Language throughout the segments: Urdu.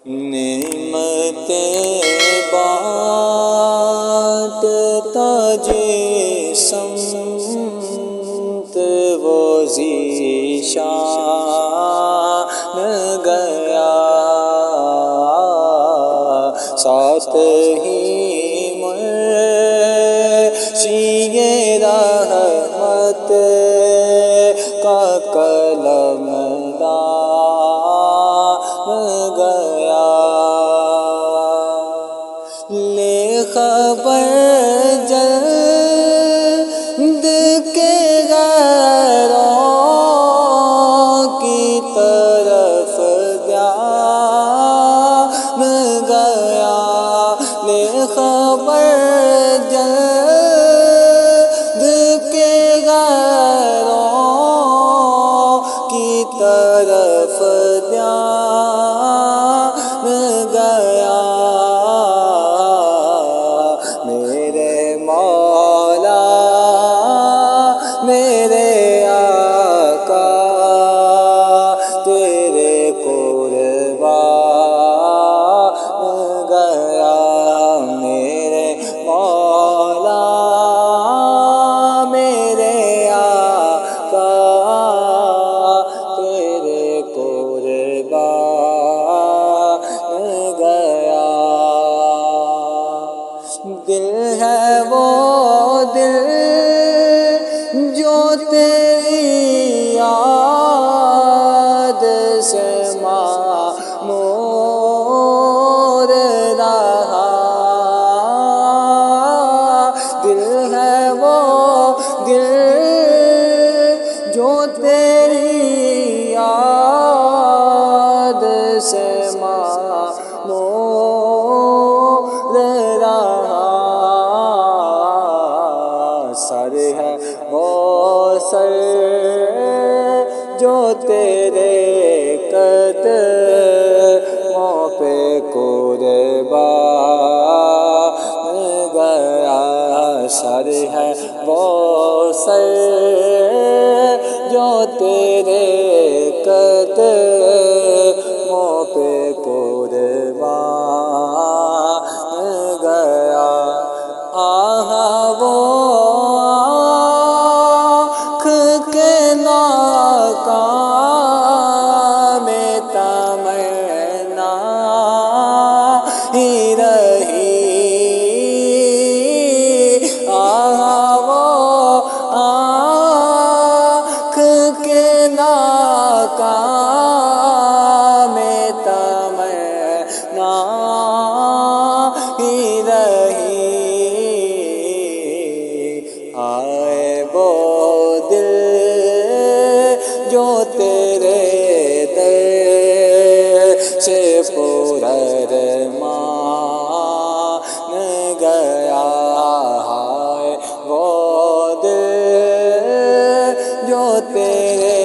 نعمتیں بانٹتا جس سمت وہ ذیشان گیا، ساتھ ہی مرشید رحمت کا قلم گیا، لے خبر جلد کے غیروں کی طرف دھیان گیا، لے خبر جلد کے غیروں کی طرف دھیان گیا، میرے مولا میرے آقا تیرے قربان گیا، میرے مولا میرے آقا تیرے قربان گیا، دل ہے وہ دل جو تیری یاد سے معمور رہا، دل ہے وہ دل جو تیری یاد سے معمور رہا، سر ہے وہ سر جو تیرے قدموں پہ قربان گیا، سر ہے وہ سر جو تیرے قدموں پہ قربان گیا، آہا وہ آنکھ کے ناکام تمنا ہی رہی، آہا وہ آنکھ کے ناکام تمنا ہی رہی، آئے وہ دل جو تیرے در سے پرارمان گیا، آئے وہ دل جو تیرے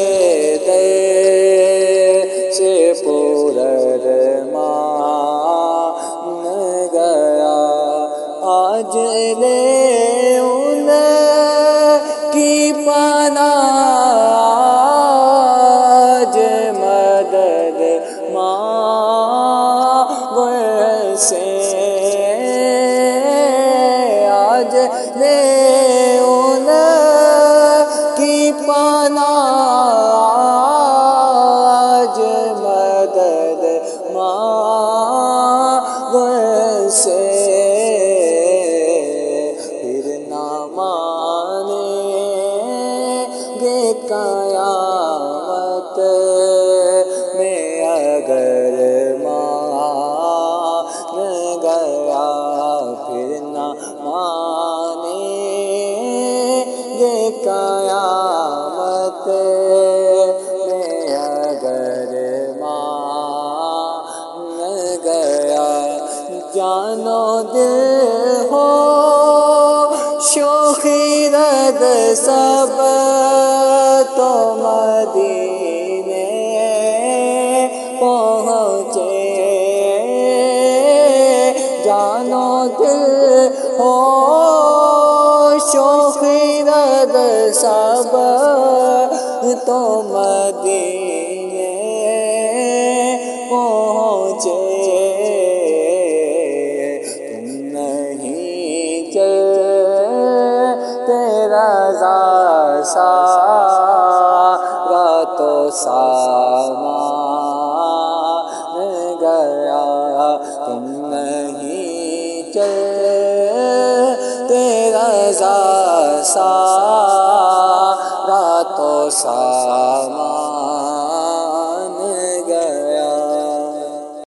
در سے پرارمان گیا، آج لے ان کی پناہ، آج مدد مانگ سے، آج لے ان کی پناہ، آج مدد مانگ سے، پھر نہ مانیں گے قیامت میں اگر مان گیا، پھر نہ مانیں گے قیامت میں اگر مان گیا، جان و دل ہو شوخی رد سب تو مدینے پہنچے، جان و دل ہو شوخی رد سب تو مدینے پہنچے، رضا سارا تو سامان گیا، تم نہیں چلتے رضا سارا